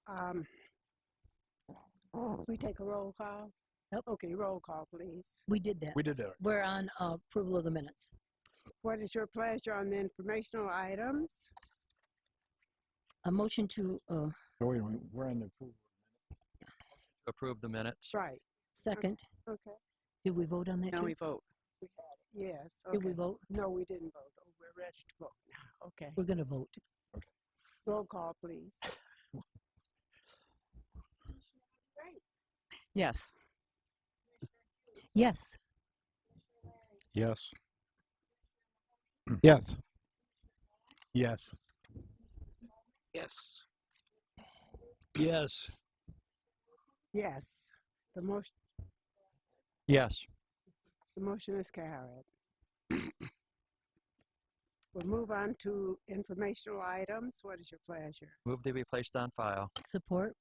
Um, we take a roll call? Nope. Okay, roll call, please. We did that. We did that. We're on approval of the minutes. What is your pleasure on the informational items? A motion to Oh, wait a minute. We're on the approval. Approve the minutes. Right, second. okay. Did we vote on that Now too? we vote. We had it, yes. Did we Okay. vote? No, we didn't vote. Oh, we're ready to vote now. Okay. We're going to vote. Roll call, please. Yes. Yes. Yes. Yes. Yes. Yes. Yes. Yes. The Yes. motion is carried. We'll move on to informational items. What is your pleasure? Move to be placed on file. Support.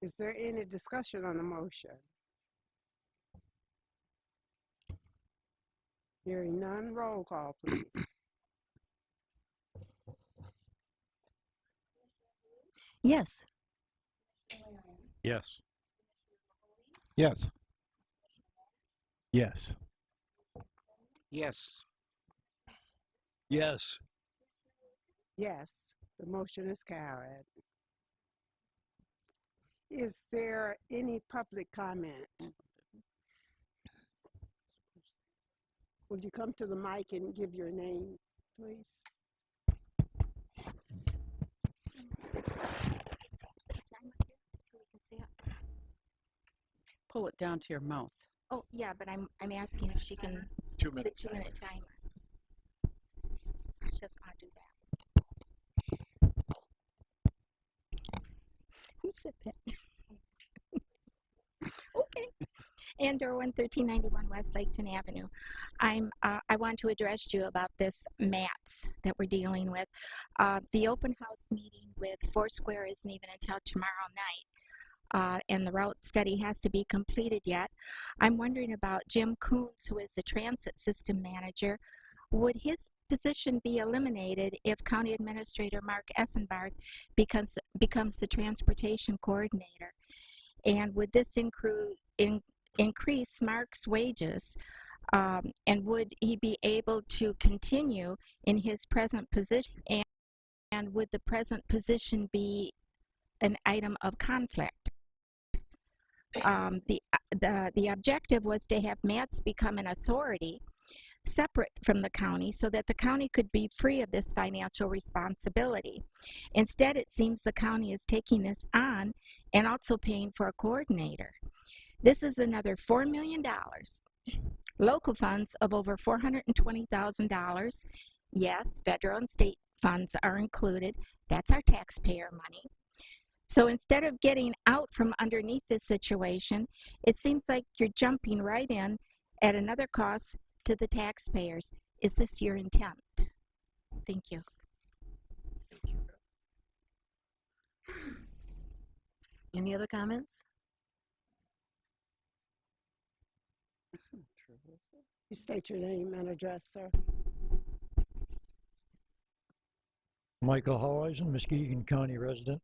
Is there any discussion on the motion? Hearing none, roll call, please. Yes. Yes. Yes. Yes. Yes. Yes. Yes, the motion is carried. Is there any public comment? Would you come to the mic and give your name, please? Pull it down to your mouth. Oh, yeah, but I'm asking if she can, 2 the minutes. 2-minute timer. She doesn't want to do that. Who said that? Okay. Andor 1391 West Laketon Avenue. I want to address you about this mats that we're dealing with. The open house meeting with Foursquare isn't even until tomorrow night. And the route study has to be completed yet. I'm wondering about Jim Coons, who is the transit system manager. Would his position be eliminated if County Administrator Mark Essenbarth becomes the transportation coordinator? And would this increase Mark's wages? And would he be able to continue in his present position? And would the present position be an item of conflict? The objective was to have MATS become an authority separate from the county so that the county could be free of this financial responsibility. Instead, it seems the county is taking this on and also paying for a coordinator. This is another $4 million. Local funds of over $420,000. Yes, federal and state funds are included. That's our taxpayer money. So instead of getting out from underneath this situation, it seems like you're jumping right in at another cost to the taxpayers. Is this your intent? Thank you. Any other comments? You state your name and address, sir. Michael Howeisen, Muskegon County resident.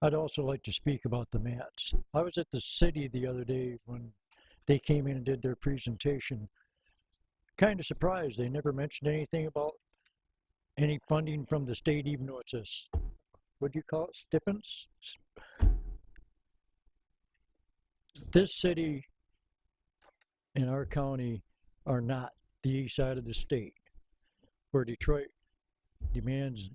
I'd also like to speak about the mats. I was at the city the other day when they came in and did their presentation. Kind of surprised. They never mentioned anything about any funding from the state, even though it's a, what do you call it, stipends? This city and our county are not the east side of the state, where Detroit demands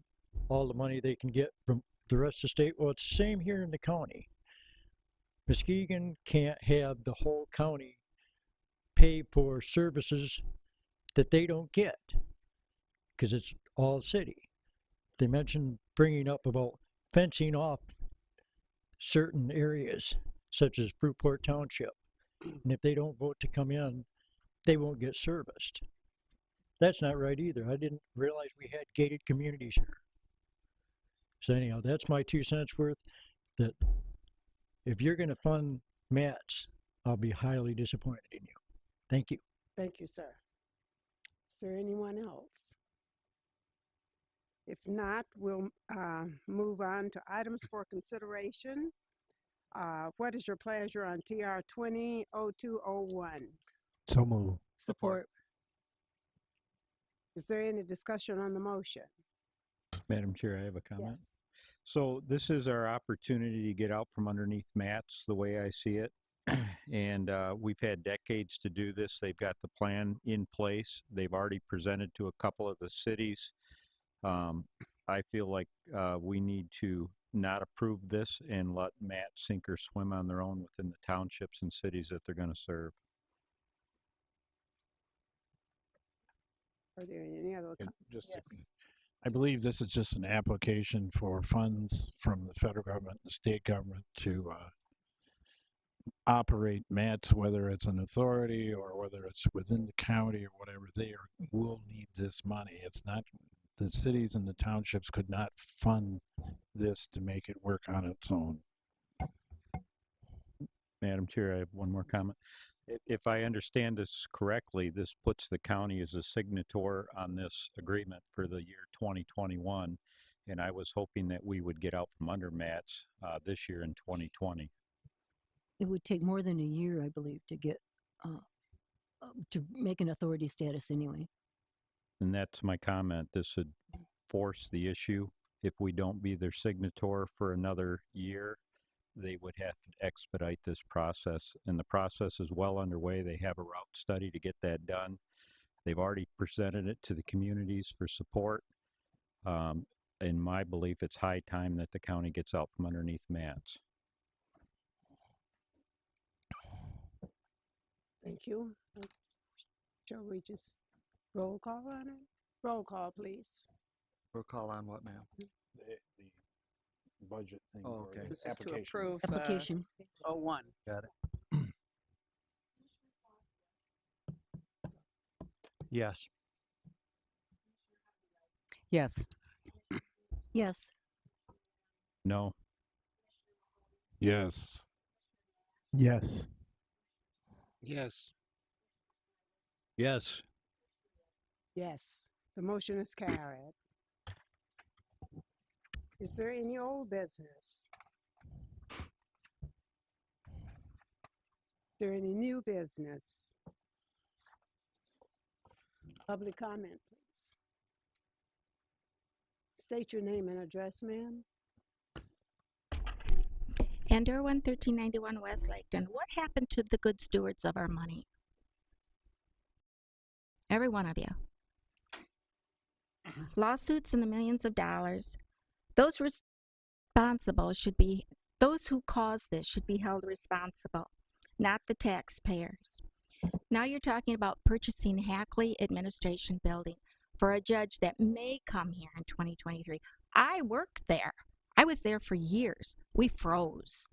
all the money they can get from the rest of the state. Well, it's the same here in the county. Muskegon can't have the whole county pay for services that they don't get because it's all city. They mentioned bringing up about fencing off certain areas such as Fruitport Township, and if they don't vote to come in, they won't get serviced. That's not right either. I didn't realize we had gated communities here. So anyhow, that's my 2 cents worth, that if you're going to fund MATS, I'll be highly disappointed in you. Thank you. Thank you, sir. Is there anyone else? If not, we'll move on to items for consideration. What is your pleasure on TR 20-0201? So move. Support. Is there any discussion on the motion? Madam Chair, I have a comment. Yes. So this is our opportunity to get out from underneath mats, the way I see it. And we've had decades to do this. They've got the plan in place. They've already presented to a couple of the cities. I feel like we need to not approve this and let mats sink or swim on their own within the townships and cities that they're going to serve. Are there any other comments? Yes. I believe this is just an application for funds from the federal government and the state government to operate mats, whether it's an authority or whether it's within the county or whatever. Will need this money. It's not, the cities and the townships could not fund this to make it work on its own. Madam Chair, I have one more comment. If I understand this correctly, this puts the county as a signator on this agreement for the year 2021, and I was hoping that we would get out from under mats this year in 2020. It would take more than a year, I believe, to get to make an authority status anyway. And that's my comment. This would force the issue. If we don't be their signator for another year, they would have to expedite this process. And the process is well underway. They have a route study to get that done. They've already presented it to the communities for support. In my belief, it's high time that the county gets out from underneath mats. Thank you. Shall we just roll call on it? Roll call, please. Roll call on what, ma'am? The budget thing. Oh, or okay. the This is to application. approve Application. 01. Got it. Yes. Yes. Yes. No. Yes. Yes. Yes. Yes. Yes, the motion is carried. Is there any old business? Is there any new business? Public comment, please. State your name and address, ma'am. Andor 1391 West Laketon. What happened to the good stewards of our money? Every one of you. Lawsuits in the millions of dollars. Those responsible should be, those who caused this should be held responsible, not the taxpayers. Now you're talking about purchasing Hackley Administration Building for a judge that may come here in 2023. I worked there. I was there for years. We froze.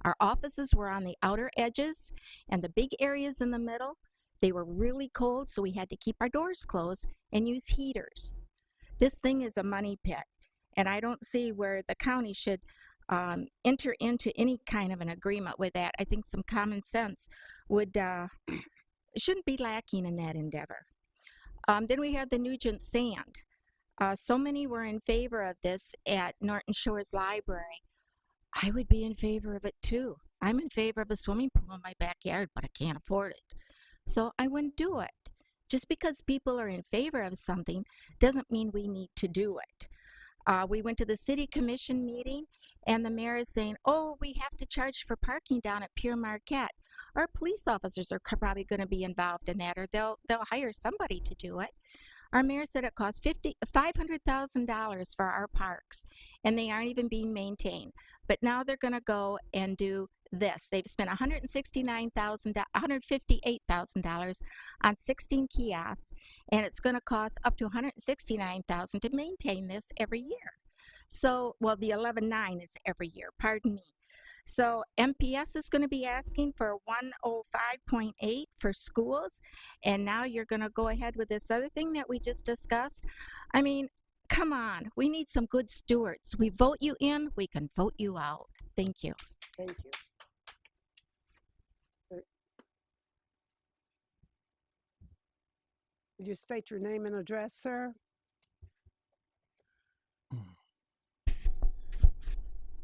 Our offices were on the outer edges and the big areas in the middle, they were really cold, so we had to keep our doors closed and use heaters. This thing is a money pit, and I don't see where the county should enter into any kind of an agreement with that. I think some common sense would shouldn't be lacking in that endeavor. Then we have the Nugent Sand. So many were in favor of this at Norton Shores Library. I would be in favor of it too. I'm in favor of a swimming pool in my backyard, but I can't afford it. So I wouldn't do it. Just because people are in favor of something doesn't mean we need to do it. We went to the city commission meeting and the mayor is saying, oh, we have to charge for parking down at Pure Marquette. Our police officers are probably going to be involved in that, or they'll hire somebody to do it. Our mayor said it costs $500,000 for our parks, and they aren't even being maintained. But now they're going to go and do this. They've spent $158,000 on 16 kiosks, and it's going to cost up to $169,000 to maintain this every year. So, well, the 11.9 is every year, pardon me. So MPS is going to be asking for 105.8 for schools, and now you're going to go ahead with this other thing that we just discussed. I mean, come on, we need some good stewards. We vote you in, we can vote you out. Thank you. Thank you. Would you state your name and address, sir?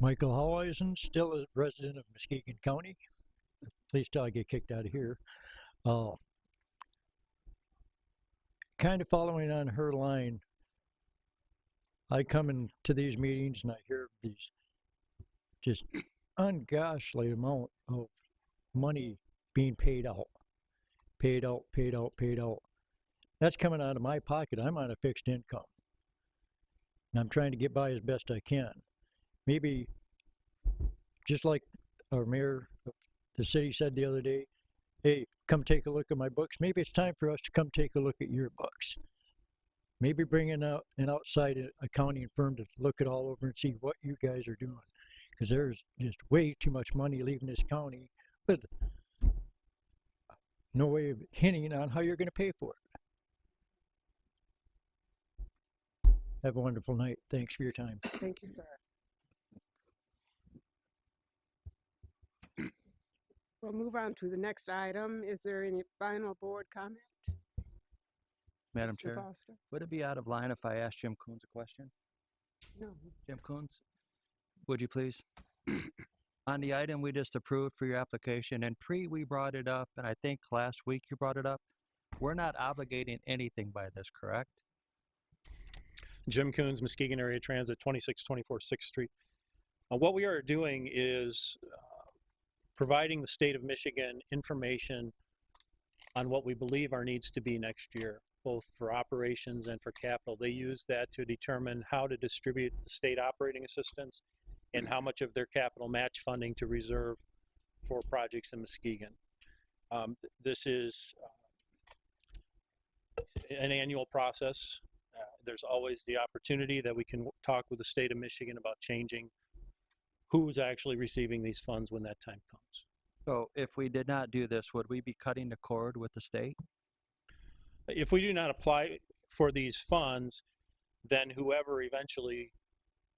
Michael Howeisen, still a resident of Muskegon County, at least till I get kicked out of here. Kind of following on her line, I come into these meetings and I hear these just ungodly amount of money being paid out. Paid out. That's coming out of my pocket. I'm on a fixed income. And I'm trying to get by as best I can. Maybe, just like our mayor of the city said the other day, hey, come take a look at my books. Maybe it's time for us to come take a look at your books. Maybe bring in an outside accounting firm to look it all over and see what you guys are doing. Because there's just way too much money leaving this county with no way of hinting on how you're going to pay for it. Have a wonderful night. Thanks for your time. Thank you, sir. We'll move on to the next item. Is there any final board comment? Madam Mr. Chair, Foster? would it be out of line if I asked Jim Coons a question? No. Jim Coons, would you please? On the item we just approved for your application, and we brought it up, and I think last week you brought it up. We're not obligating anything by this, correct? Jim Coons, Muskegon Area Transit, 2624 6th Street. What we are doing is providing the state of Michigan information on what we believe our needs to be next year, both for operations and for capital. They use that to determine how to distribute the state operating assistance and how much of their capital match funding to reserve for projects in Muskegon. This is an annual process. There's always the opportunity that we can talk with the state of Michigan about changing who's actually receiving these funds when that time comes. So if we did not do this, would we be cutting the cord with the state? If we do not apply for these funds, then whoever eventually,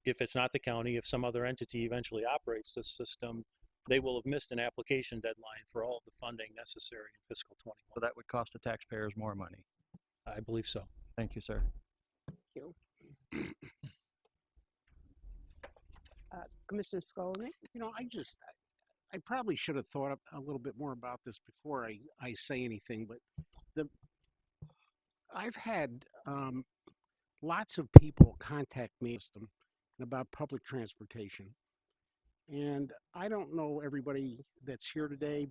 if it's not the county, if some other entity eventually operates this system, they will have missed an application deadline for all of the funding necessary in fiscal 21. So that would cost the taxpayers more money. I believe so. Thank you, sir. You. Commissioner Skolnick? You know, I probably should have thought a little bit more about this before I say anything, but I've had lots of people contact me about public transportation. And I don't know everybody that's here today,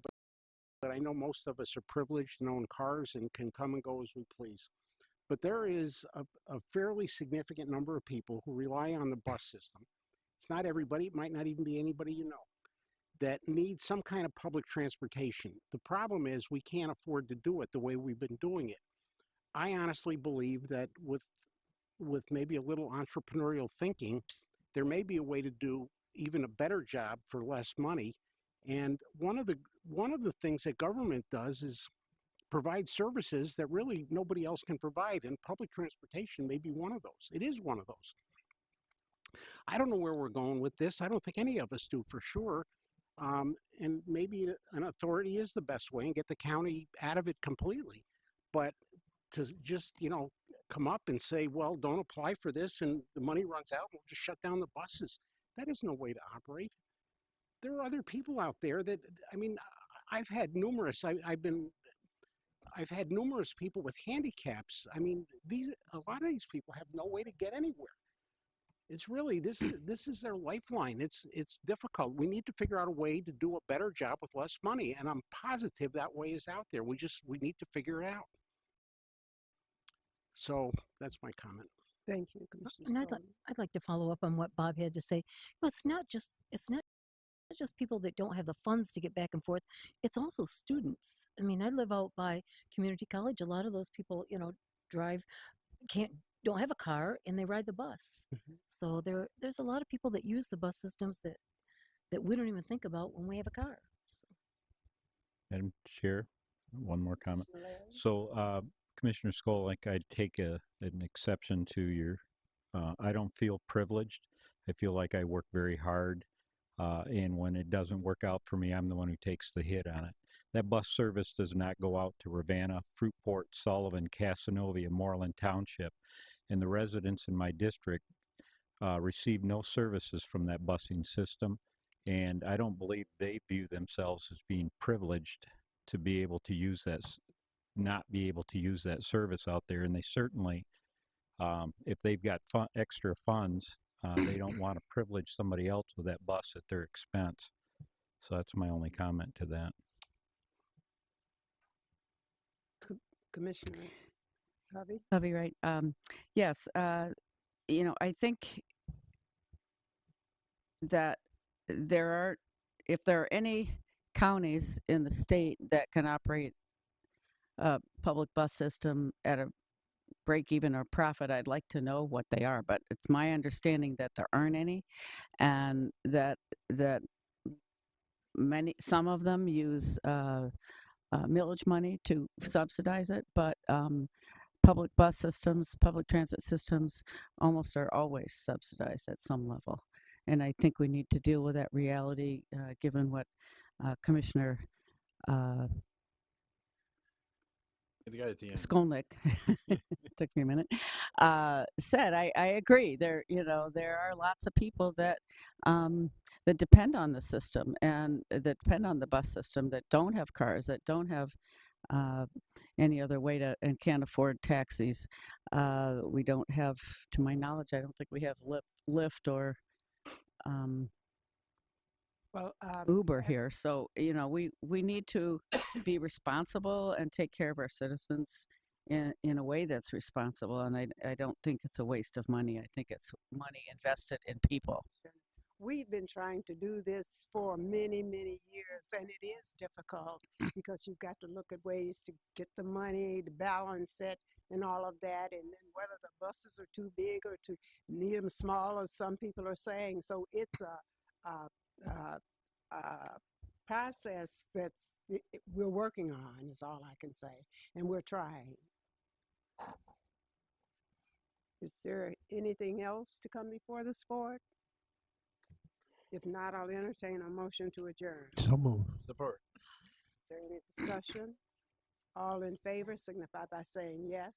but I know most of us are privileged and own cars and can come and go as we please. But there is a fairly significant number of people who rely on the bus system. It's not everybody, it might not even be anybody you know, that needs some kind of public transportation. The problem is we can't afford to do it the way we've been doing it. I honestly believe that with maybe a little entrepreneurial thinking, there may be a way to do even a better job for less money. And one of the things that government does is provide services that really nobody else can provide, and public transportation may be one of those. It is one of those. I don't know where we're going with this. I don't think any of us do for sure. And maybe an authority is the best way and get the county out of it completely. But to just, come up and say, well, don't apply for this and the money runs out, we'll just shut down the buses. That is no way to operate. There are other people out there that, I've had numerous, I've had numerous people with handicaps. A lot of these people have no way to get anywhere. It's really, this is their lifeline. It's difficult. We need to figure out a way to do a better job with less money. And I'm positive that way is out there. We need to figure it out. So that's my comment. Thank you, Commissioner And Skolnick. I'd like to follow up on what Bob had to say. Well, it's not just people that don't have the funds to get back and forth. It's also students. I live out by community college. A lot of those people, don't have a car and they ride the bus. Mhm. So there's a lot of people that use the bus systems that we don't even think about when we have a car. So. Madam Chair, one more comment. Commissioner Larry? So, Commissioner Skolnick, I take an exception to your, I don't feel privileged. I feel like I work very hard, and when it doesn't work out for me, I'm the one who takes the hit on it. That bus service does not go out to Ravenna, Fruitport, Sullivan, Casanova, and Moreland Township. And the residents in my district receive no services from that busing system. And I don't believe they view themselves as being privileged to be able to use that, not be able to use that service out there. And they certainly, if they've got extra funds, they don't want to privilege somebody else with that bus at their expense. So that's my only comment to that. Commissioner Hovey? Hovey, right? Yes. I think that if there are any counties in the state that can operate a public bus system at a break even or profit, I'd like to know what they are. But it's my understanding that there aren't any, and that some of them use millage money to subsidize it, but public bus systems, public transit systems almost are always subsidized at some level. And I think we need to deal with that reality, given what Commissioner The guy at the end. Skolnick, took me a minute, said. I agree. There are lots of people that that depend on the system and that depend on the bus system, that don't have cars, that don't have any other way to, and can't afford taxis. We don't have, to my knowledge, I don't think we have Lyft or Uber here. So we need to be responsible and take care of our citizens in a way that's responsible. And I don't think it's a waste of money. I think it's money invested in people. We've been trying to do this for many, many years, and it is difficult because you've got to look at ways to get the money, to balance it, and all of that, and then whether the buses are too big or to need them small, as some people are saying. So it's a process we're working on, is all I can say, and we're trying. Is there anything else to come before this board? If not, I'll entertain a motion to adjourn. So moved. Support. Is there any discussion? All in favor signify by saying yes.